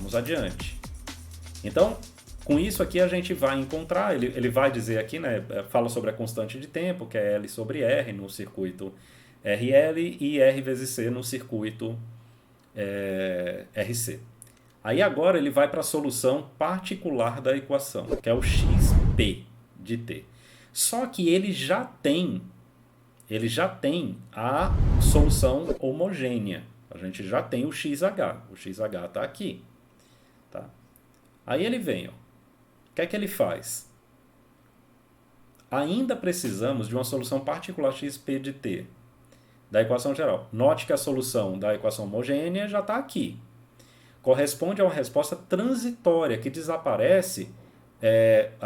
vamos adiante. Então, com isso aqui a gente vai encontrar, ele vai dizer aqui, né, fala sobre a constante de tempo, que é L sobre R no circuito RL e R vezes C no circuito RC. Aí agora ele vai para a solução particular da equação, que é o xp de t. Só que ele já tem a solução homogênea. A gente já tem o XH. O XH está aqui. Tá? Aí ele vem, ó. O que é que ele faz? Ainda precisamos de uma solução particular xp de t da equação geral. Note que a solução da equação homogênea já está aqui. Corresponde a uma resposta transitória que desaparece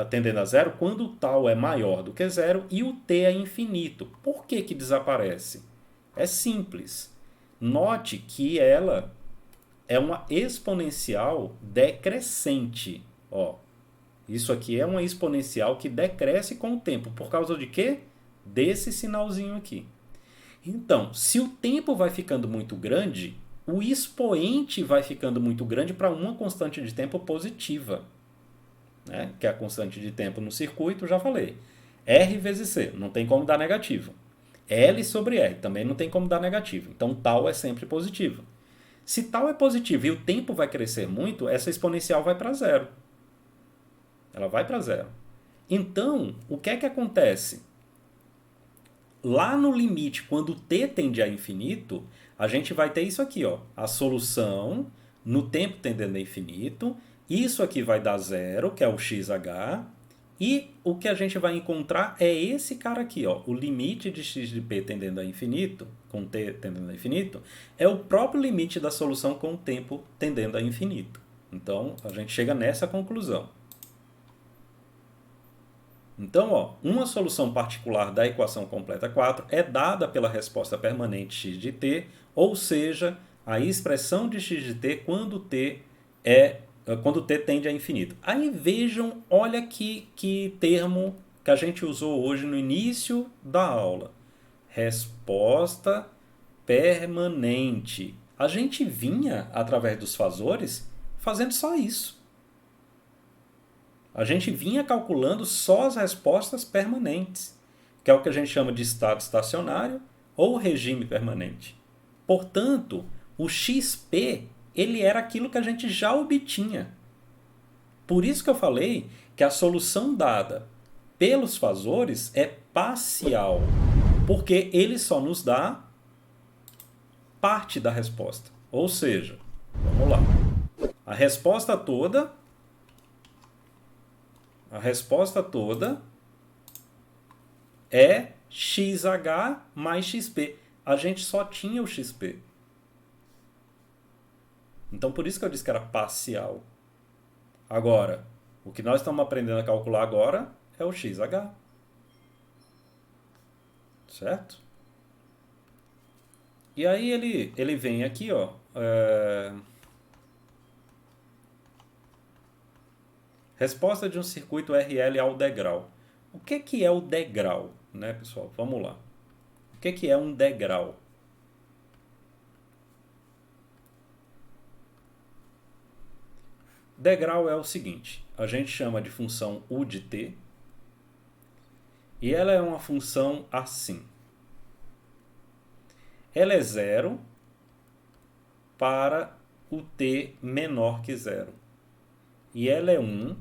tendendo a zero quando o tal é maior do que zero e o t é infinito. Por que que desaparece? É simples. Note que ela é uma exponencial decrescente. Ó, isso aqui é uma exponencial que decresce com o tempo. Por causa de quê? Desse sinalzinho aqui. Então, se o tempo vai ficando muito grande, o expoente vai ficando muito grande para uma constante de tempo positiva. Né? Que é a constante de tempo no circuito, já falei. R vezes C, não tem como dar negativo. L sobre R, também não tem como dar negativo. Então, tal é sempre positivo. Se tal é positivo e o tempo vai crescer muito, essa exponencial vai para zero. Ela vai para zero. Então, o que é que acontece? Lá no limite, quando t tende a infinito, a gente vai ter isso aqui, ó, a solução no tempo tendendo a infinito. Isso aqui vai dar zero, que é o XH. E o que a gente vai encontrar é esse cara aqui, ó, o limite de x de p tendendo a infinito, com t tendendo a infinito, é o próprio limite da solução com o tempo tendendo a infinito. Então, a gente chega nessa conclusão. Então, ó, uma solução particular da equação completa 4 é dada pela resposta permanente x de t, ou seja, a expressão de x de t quando t tende a infinito. Aí vejam, olha que termo que a gente usou hoje no início da aula. Resposta permanente. A gente vinha, através dos fazores, fazendo só isso. A gente vinha calculando só as respostas permanentes, que é o que a gente chama de estado estacionário ou regime permanente. Portanto, o XP ele era aquilo que a gente já obtinha. Por isso que eu falei que a solução dada pelos fazores é parcial, porque ele só nos dá parte da resposta. Ou seja, vamos lá. A resposta toda é XH mais XP. A gente só tinha o XP. Então, por isso que eu disse que era parcial. Agora, o que nós estamos aprendendo a calcular agora é o XH. Certo? E aí ele vem aqui, ó. Resposta de um circuito RL ao degrau. O que é o degrau, né, pessoal? Vamos lá. O que é um degrau? Degrau é o seguinte, a gente chama de função U de t, e ela é uma função assim. Ela é zero para o t menor que zero. E ela é 1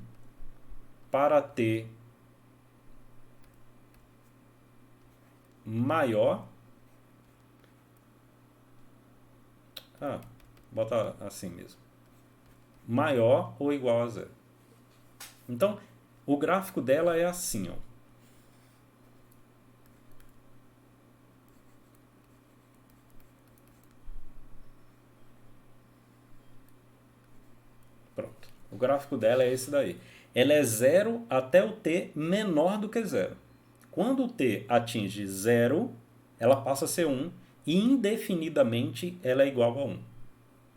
para t maior. Bota assim mesmo. Maior ou igual a zero. Então, o gráfico dela é assim, ó. Pronto. O gráfico dela é esse daí. Ela é zero até o t menor do que zero. Quando o t atinge zero, ela passa a ser 1 e indefinidamente ela é igual a 1.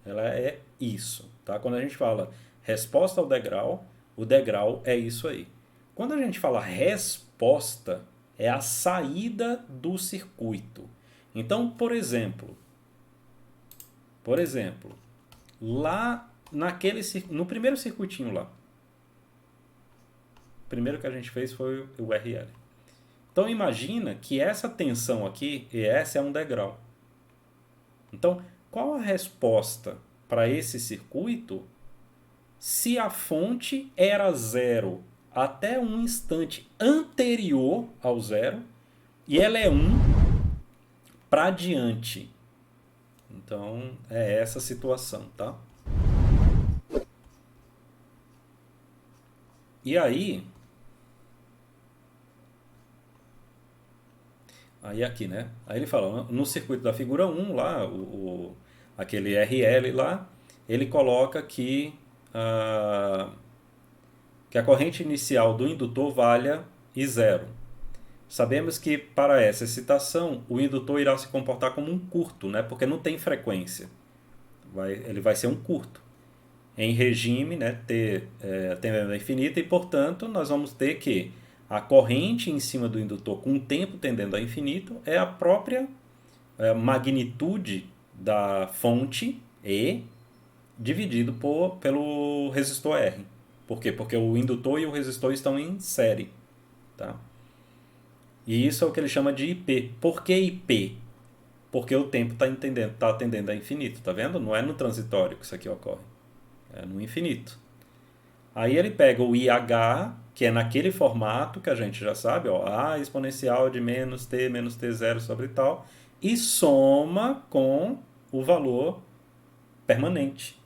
Ela é isso. Tá? Quando a gente fala resposta ao degrau, o degrau é isso aí. Quando a gente fala resposta, é a saída do circuito. Então, por exemplo, lá no primeiro circuitinho lá. O primeiro que a gente fez foi o RL. Então imagina que essa tensão aqui, ES, é um degrau. Então, qual a resposta para esse circuito se a fonte era zero até um instante anterior ao zero e ela é 1 para diante? Então, é essa situação, tá? E aí aqui, né? Aí ele fala, no circuito da figura 1 lá, aquele RL lá, ele coloca que a corrente inicial do indutor valha I0. Sabemos que para essa excitação o indutor irá se comportar como um curto, né? Porque não tem frequência. Ele vai ser um curto. Em regime, né, tendendo a infinito, e portanto nós vamos ter que a corrente em cima do indutor com o tempo tendendo a infinito é a própria magnitude da fonte E dividido pelo resistor R. Por quê? Porque o indutor e o resistor estão em série. Tá? E isso é o que ele chama de IP. Por que IP? Porque o tempo está tendendo a infinito. Tá vendo? Não é no transitório que isso aqui ocorre. É no infinito. Aí ele pega o IH, que é naquele formato que a gente já sabe, ó, A exponencial de menos t0 sobre tal, e soma com o valor permanente,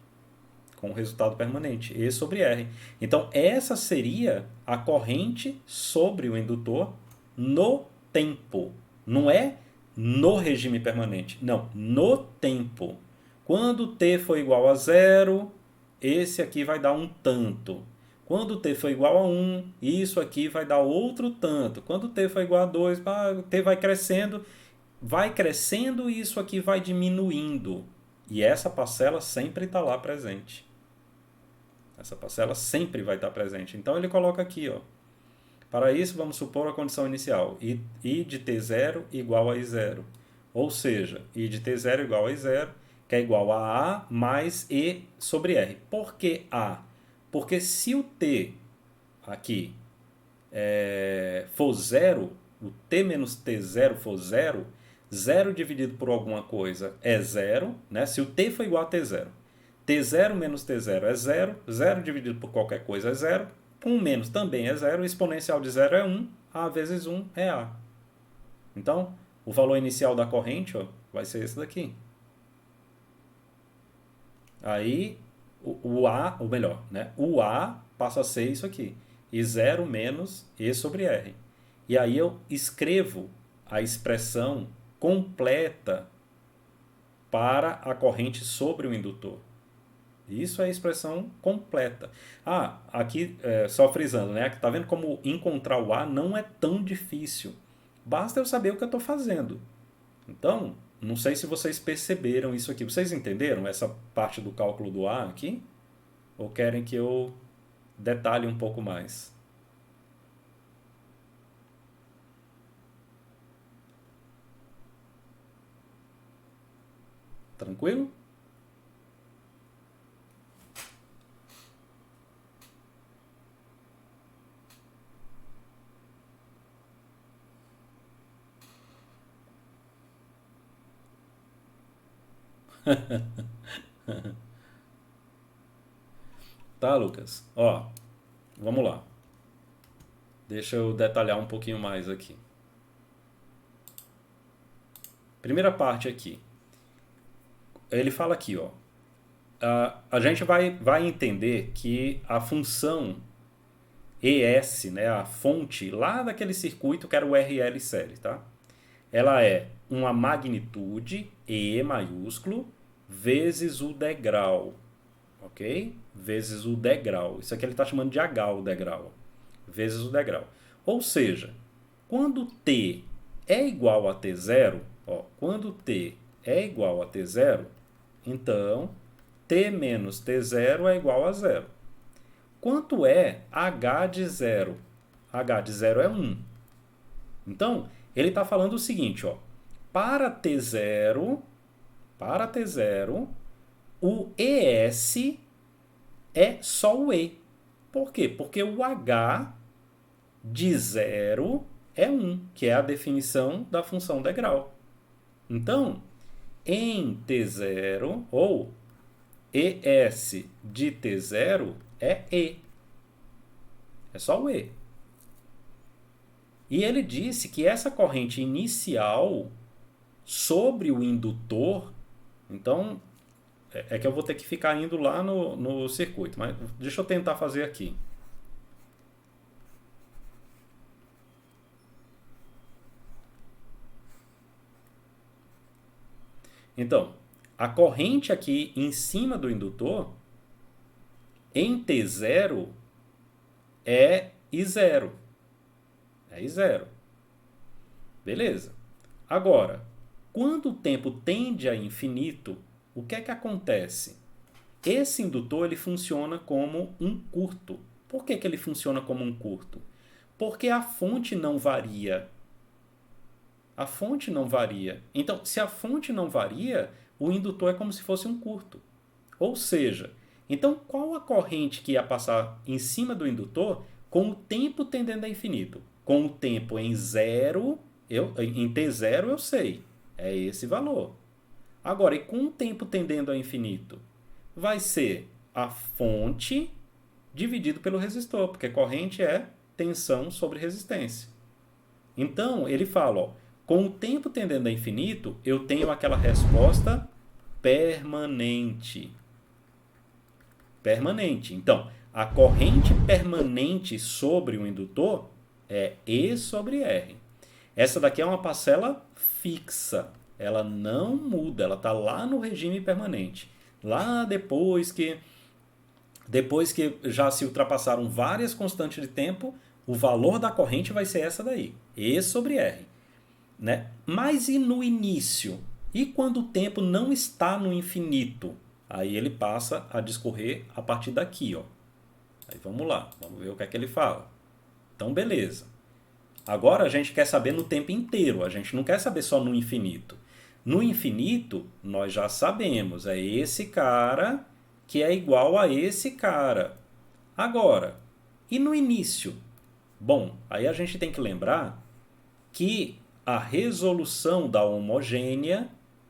com o resultado permanente, E sobre R. Então, essa seria a corrente sobre o indutor no tempo. Não é no regime permanente, não, no tempo. Quando t for igual a zero, esse aqui vai dar um tanto. Quando t for igual a 1, isso aqui vai dar outro tanto. Quando t for igual a 2, t vai crescendo e isso aqui vai diminuindo. E essa parcela sempre está lá presente. Essa parcela sempre vai estar presente. Então ele coloca aqui, ó. Para isso, vamos supor a condição inicial. I de t0 igual a I0. Ou seja, I de t0 igual a I0, que é igual a A mais E sobre R. Por que A? Porque se o t aqui for zero, o t menos t0 for zero, zero dividido por alguma coisa é zero, né? Se o t for igual a t0. T0 menos t0 é zero, zero dividido por qualquer coisa é zero, 1 menos também é zero, o exponencial de zero é 1, A vezes 1 é A. Então, o valor inicial da corrente, ó, vai ser esse daqui. Aí, o A passa a ser isso aqui. I0 menos E sobre R. E aí eu escrevo a expressão completa para a corrente sobre o indutor. Isso é a expressão completa. Aqui, só frisando, né? Tá vendo como encontrar o A não é tão difícil. Basta eu saber o que eu estou fazendo. Então, não sei se vocês perceberam isso aqui. Vocês entenderam essa parte do cálculo do A aqui? Ou querem que eu detalhe um pouco mais? Tranquilo? Tá, Lucas? Ó, vamos lá. Deixa eu detalhar um pouquinho mais aqui. Primeira parte aqui. Ele fala aqui, ó. A gente vai entender que a função ES, né, a fonte lá daquele circuito que era o RL série, tá? Ela é uma magnitude, E maiúsculo, vezes o degrau, ok? Vezes o degrau. Isso aqui ele está chamando de H, o degrau. Vezes o degrau. Ou seja, quando t é igual a t0, ó, quando t é igual a t0, então t menos t0 é igual a zero. Quanto é h de zero? H de zero é 1. Então, ele está falando o seguinte, ó, para t0, o ES é só o E. Por quê? Porque o H de zero é 1, que é a definição da função degrau. Então, em T0 ou ES de T0 é E. É só o E. E ele disse que essa corrente inicial sobre o indutor, então é que eu vou ter que ficar indo lá no circuito, mas deixa eu tentar fazer aqui. Então, a corrente aqui em cima do indutor, em T0, é I0. É I0. Beleza. Agora, quando o tempo tende a infinito, o que é que acontece? Esse indutor ele funciona como um curto. Por que ele funciona como um curto? Porque a fonte não varia. A fonte não varia. Então, se a fonte não varia, o indutor é como se fosse um curto. Ou seja, então qual a corrente que ia passar em cima do indutor com o tempo tendendo a infinito? Com o tempo em zero, em T0 eu sei, é esse valor. Agora, e com o tempo tendendo a infinito? Vai ser a fonte dividido pelo resistor, porque corrente é tensão sobre resistência. Então, ele fala, ó, com o tempo tendendo a infinito, eu tenho aquela resposta permanente. Permanente. Então, a corrente permanente sobre o indutor é E sobre R. Essa daqui é uma parcela fixa. Ela não muda, ela está lá no regime permanente. Lá depois que já se ultrapassaram várias constantes de tempo, o valor da corrente vai ser essa daí, E sobre R. Né? Mas e no início? E quando o tempo não está no infinito? Aí ele passa a discorrer a partir daqui. Ó. Aí vamos lá, vamos ver o que é que ele fala. Então, beleza. Agora a gente quer saber no tempo inteiro, a gente não quer saber só no infinito. No infinito, nós já sabemos, é esse cara que é igual a esse cara. Agora, e no início? Bom, aí a gente tem que lembrar que a resolução da homogênea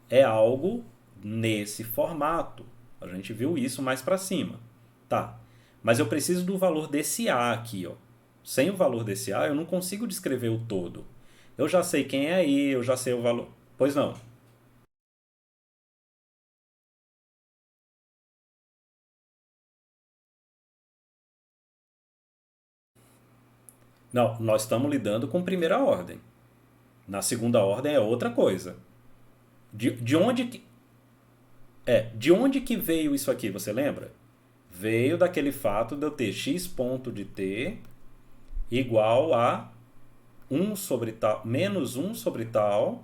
é algo nesse formato. A gente viu isso mais para cima. Tá, mas eu preciso do valor desse A aqui. Ó. Sem o valor desse A, eu não consigo descrever o todo. Eu já sei quem é E, eu já sei o valor. Pois não. Não, nós estamos lidando com primeira ordem. Na segunda ordem é outra coisa. De onde que, de onde que veio isso aqui, você lembra? Veio daquele fato de eu ter x ponto de t igual a 1 sobre tal, menos 1 sobre tal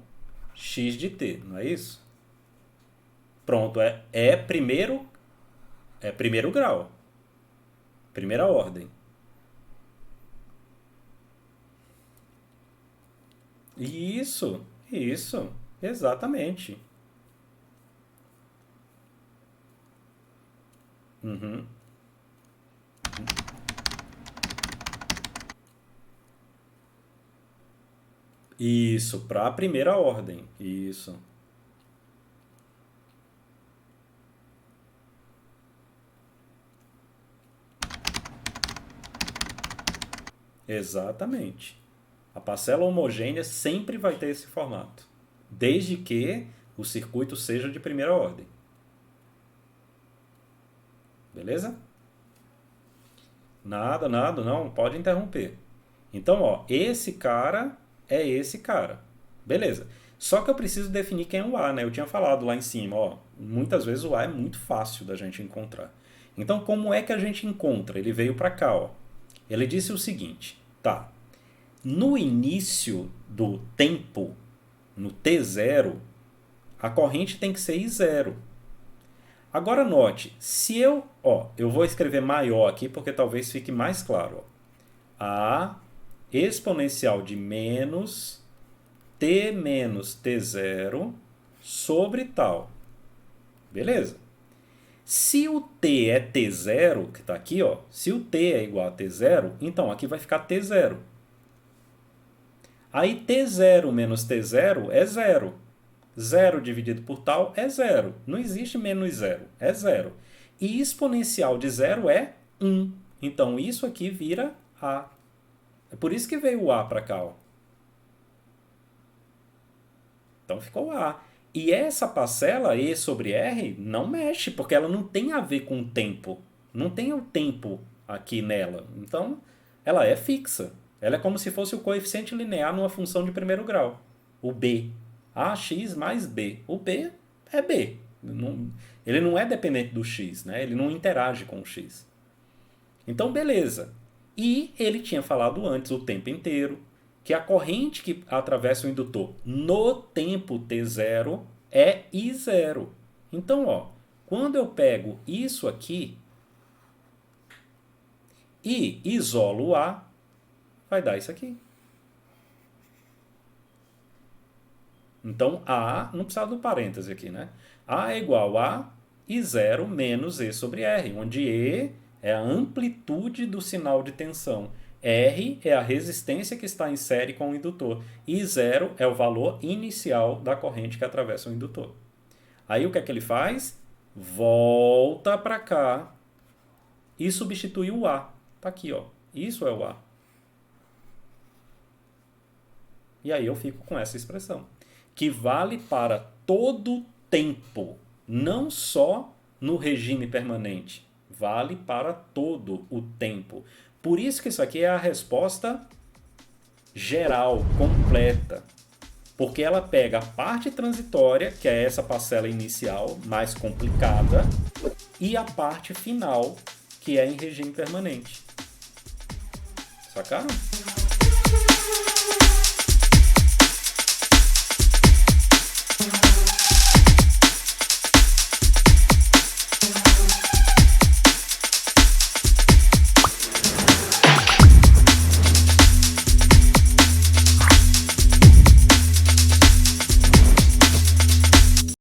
x de t, não é isso? Pronto, é primeiro grau, primeira ordem. Isso, exatamente. Uhum. Isso, para a primeira ordem. Isso, exatamente. A parcela homogênea sempre vai ter esse formato, desde que o circuito seja de primeira ordem. Beleza? Nada, nada, não, pode interromper. Então, ó, esse cara é esse cara. Beleza. Só que eu preciso definir quem é o A, né? Eu tinha falado lá em cima, ó, muitas vezes o A é muito fácil da gente encontrar. Então, como é que a gente encontra? Ele veio para cá, ó. Ele disse o seguinte, tá? No início do tempo, no T0, a corrente tem que ser I0. Agora note, se eu vou escrever maior aqui porque talvez fique mais claro. Ó. A exponencial de menos t menos t0 sobre tal. Beleza? Se o t é t0, que está aqui, ó, se o t é igual a t0, então aqui vai ficar t0. Aí t0 menos t0 é 0. 0 dividido por tal é 0. Não existe menos 0, é 0. E exponencial de 0 é 1. Então isso aqui vira a. É por isso que veio o a para cá, ó. Então ficou a. E essa parcela, E sobre R, não mexe, porque ela não tem a ver com o tempo. Não tem o tempo aqui nela. Então, ela é fixa. Ela é como se fosse o coeficiente linear numa função de primeiro grau. O B. AX mais B. O B é B. Ele não é dependente do X, né? Ele não interage com o X. Então, beleza. E ele tinha falado antes o tempo inteiro que a corrente que atravessa o indutor no tempo t0 é I0. Então, ó, quando eu pego isso aqui e isolo o A, vai dar isso aqui. Então, A, não precisa do parêntese aqui, né? A é igual a I0 menos E sobre R, onde E é a amplitude do sinal de tensão. R é a resistência que está em série com o indutor. E 0 é o valor inicial da corrente que atravessa o indutor. Aí o que é que ele faz? Volta para cá e substitui o A. Está aqui, ó. Isso é o A. E aí eu fico com essa expressão, que vale para todo tempo, não só no regime permanente. Vale para todo o tempo. Por isso que isso aqui é a resposta geral, completa. Porque ela pega a parte transitória, que é essa parcela inicial, mais complicada, e a parte final, que é em regime permanente. Sacaram?